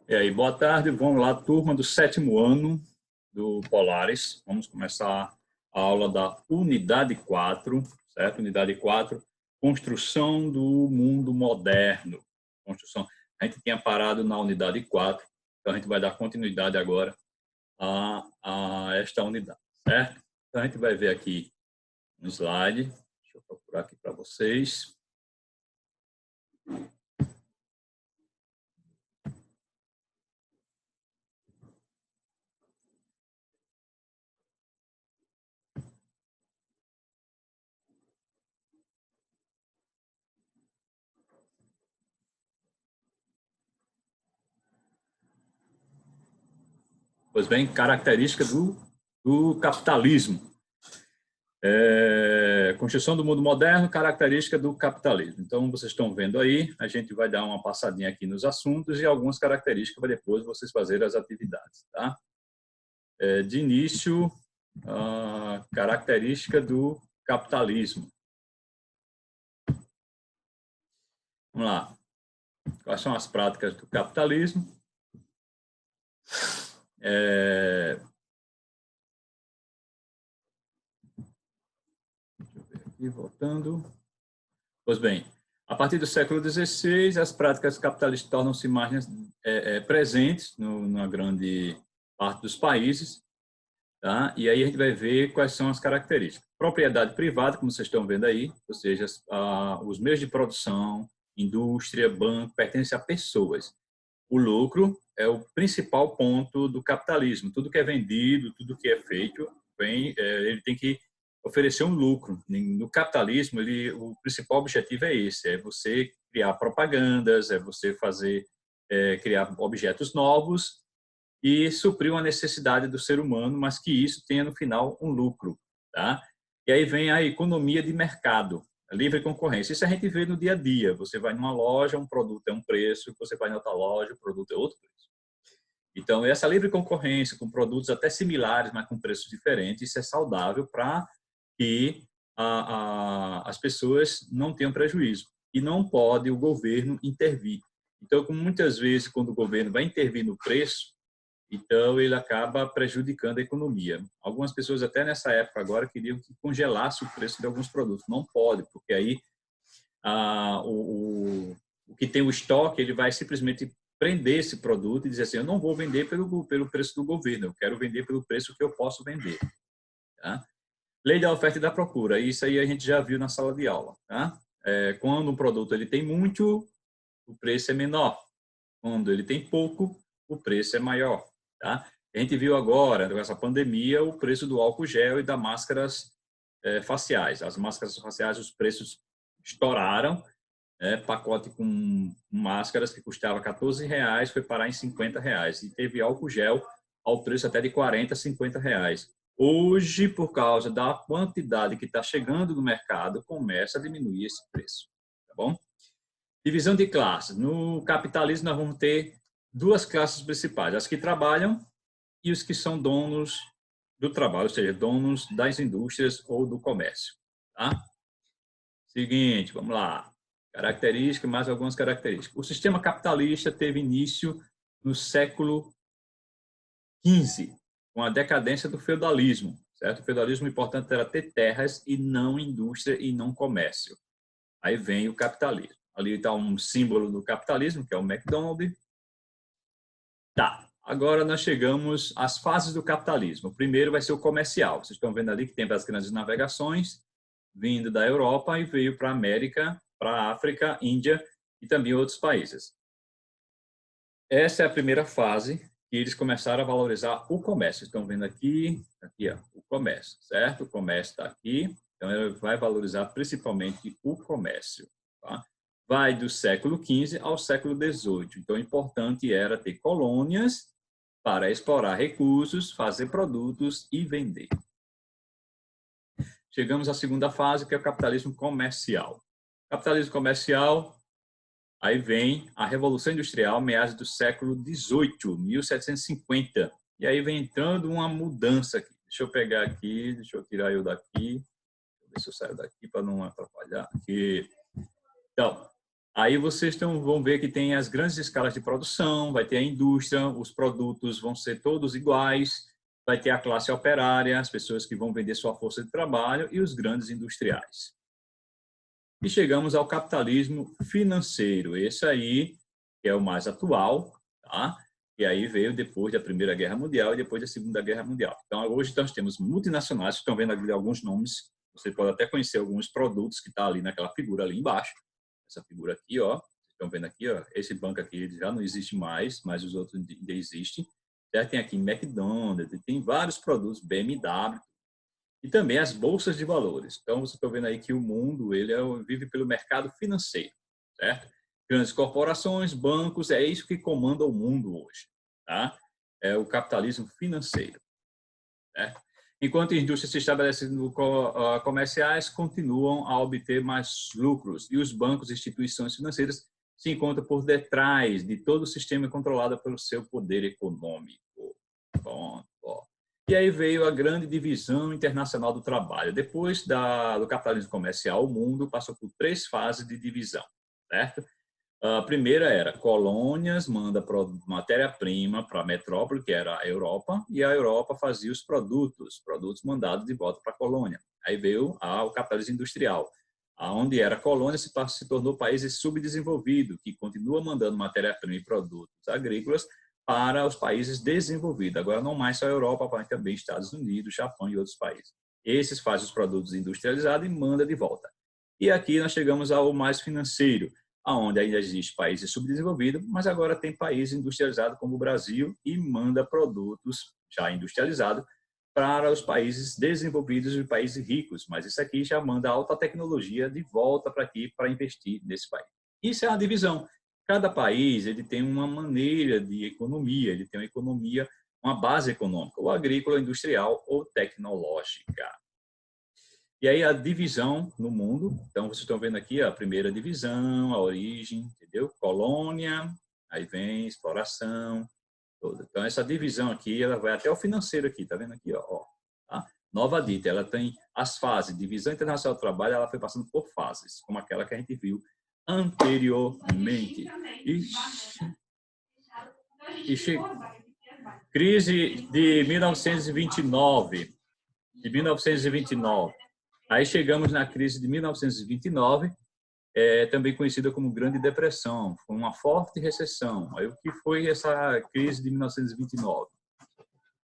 E aí, boa tarde, vamos lá, turma do 7º ano do Polaris. Vamos começar a aula da Unidade 4, certo? Unidade 4, Construção do Mundo Moderno. Construção. A gente tinha parado na Unidade 4, então a gente vai dar continuidade agora a esta unidade, certo? Então a gente vai ver aqui no slide, deixa eu procurar aqui para vocês. Pois bem, característica do capitalismo. Construção do mundo moderno, característica do capitalismo. Então, vocês estão vendo aí, a gente vai dar uma passadinha aqui nos assuntos e algumas características para depois vocês fazerem as atividades. Tá? De início, a característica do capitalismo. Vamos lá. Quais são as práticas do capitalismo? E voltando. Pois bem, a partir do século XVI, as práticas capitalistas tornam-se mais presentes na grande parte dos países, tá? E aí a gente vai ver quais são as características. Propriedade privada, como vocês estão vendo aí, ou seja, os meios de produção, indústria, banco, pertencem a pessoas. O lucro é o principal ponto do capitalismo. Tudo que é vendido, tudo que é feito, ele tem que oferecer um lucro. No capitalismo, o principal objetivo é esse, é você criar propagandas, é você criar objetos novos e suprir uma necessidade do ser humano, mas que isso tenha no final um lucro, tá? E aí vem a economia de mercado, a livre concorrência. Isso a gente vê no dia a dia. Você vai numa loja, um produto é um preço, você vai em outra loja, o produto é outro preço. Então, essa livre concorrência com produtos até similares, mas com preços diferentes, isso é saudável para que as pessoas não tenham prejuízo. E não pode o governo intervir. Então, como muitas vezes, quando o governo vai intervir no preço, então ele acaba prejudicando a economia. Algumas pessoas até nessa época agora queriam que congelasse o preço de alguns produtos. Não pode, porque aí o que tem o estoque, ele vai simplesmente prender esse produto e dizer assim, eu não vou vender pelo preço do governo, eu quero vender pelo preço que eu posso vender. Tá? Lei da oferta e da procura, isso aí a gente já viu na sala de aula. Tá? Quando um produto ele tem muito, o preço é menor. Quando ele tem pouco, o preço é maior. Tá? A gente viu agora, com essa pandemia, o preço do álcool gel e das máscaras faciais. As máscaras faciais, os preços estouraram. Pacote com máscaras que custava R$14 foi parar em R$50. E teve álcool gel ao preço até de R$40, R$50. Hoje, por causa da quantidade que está chegando no mercado, começa a diminuir esse preço. Tá bom? Divisão de classes. No capitalismo, nós vamos ter duas classes principais: as que trabalham e os que são donos do trabalho, ou seja, donos das indústrias ou do comércio. Tá? Seguinte, vamos lá. Características, mais algumas características. O sistema capitalista teve início no século XV, com a decadência do feudalismo. Certo? O feudalismo, o importante era ter terras e não indústria e não comércio. Aí vem o capitalismo. Ali está um símbolo do capitalismo, que é o McDonald's. Tá, agora nós chegamos às fases do capitalismo. O primeiro vai ser o comercial. Vocês estão vendo ali que tem as grandes navegações vindo da Europa e veio para a América, para a África, Índia e também outros países. Essa é a primeira fase que eles começaram a valorizar o comércio. Estão vendo aqui ó, o comércio, certo? O comércio está aqui, então ele vai valorizar principalmente o comércio. Tá? Vai do século XV ao século XVIII. Então, o importante era ter colônias para explorar recursos, fazer produtos e vender. Chegamos à segunda fase, que é o capitalismo comercial. Capitalismo comercial, aí vem a Revolução Industrial, meados do século XVIII, 1750. E aí vem entrando uma mudança aqui. Deixa eu pegar aqui, deixa eu tirar eu daqui. Deixa eu ver se eu saio daqui para não atrapalhar. Aqui. Então, Aí vocês vão ver que tem as grandes escalas de produção, vai ter a indústria, os produtos vão ser todos iguais, vai ter a classe operária, as pessoas que vão vender sua força de trabalho e os grandes industriais. E chegamos ao capitalismo financeiro, esse aí que é o mais atual, tá? E aí veio depois da Primeira Guerra Mundial e depois da Segunda Guerra Mundial. Então, hoje nós temos multinacionais, estão vendo aqui alguns nomes, você pode até conhecer alguns produtos que estão ali naquela figura ali embaixo. Essa figura aqui, ó, vocês estão vendo aqui, ó, esse banco aqui já não existe mais, mas os outros ainda existem. Já tem aqui McDonald's, tem vários produtos, BMW, e também as bolsas de valores. Então, você está vendo aí que o mundo ele vive pelo mercado financeiro, certo? Grandes corporações, bancos, é isso que comanda o mundo hoje, tá? É o capitalismo financeiro, certo? Enquanto indústrias se estabelecem comerciais, continuam a obter mais lucros e os bancos e instituições financeiras se encontram por detrás de todo o sistema controlado pelo seu poder econômico. Bom, bom. E aí veio a grande divisão internacional do trabalho. Depois do capitalismo comercial, o mundo passou por 3 fases de divisão, certo? A primeira era colônias, manda matéria-prima para a metrópole, que era a Europa, e a Europa fazia os produtos mandados de volta para a colônia. Aí veio o capitalismo industrial, onde era colônia se tornou países subdesenvolvidos, que continua mandando matéria-prima e produtos agrícolas para os países desenvolvidos. Agora não mais só a Europa, mas também Estados Unidos, Japão e outros países. Esses fazem os produtos industrializados e manda de volta. E aqui nós chegamos ao mais financeiro, onde ainda existe países subdesenvolvidos, mas agora tem países industrializados como o Brasil e manda produtos já industrializados para os países desenvolvidos e países ricos. Mas isso aqui já manda alta tecnologia de volta para aqui para investir nesse país. Isso é uma divisão. Cada país ele tem uma maneira de economia, ele tem uma economia, uma base econômica, ou agrícola, industrial ou tecnológica. E aí a divisão no mundo, então vocês estão vendo aqui a primeira divisão, a origem, entendeu? Colônia, aí vem exploração, toda. Então essa divisão aqui, ela vai até o financeiro aqui, tá vendo aqui, ó, tá? Nova dita, ela tem as fases, divisão internacional do trabalho, ela foi passando por fases, como aquela que a gente viu anteriormente. Crise de 1929, Aí chegamos na crise de 1929, também conhecida como Grande Depressão. Foi uma forte recessão. Aí o que foi essa crise de 1929?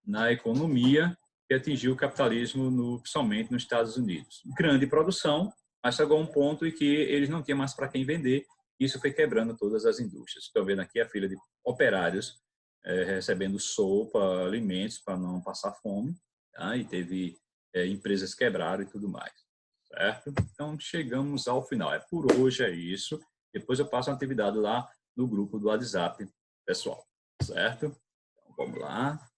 Na economia, que atingiu o capitalismo somente nos Estados Unidos. Grande produção, mas chegou a um ponto em que eles não tinham mais para quem vender. Isso foi quebrando todas as indústrias. Estão vendo aqui a fila de operários recebendo sopa, alimentos para não passar fome. Tá? E teve empresas quebraram e tudo mais, certo? Então, chegamos ao final. Por hoje é isso. Depois eu passo uma atividade lá no grupo do WhatsApp, pessoal, certo? Então, vamos lá.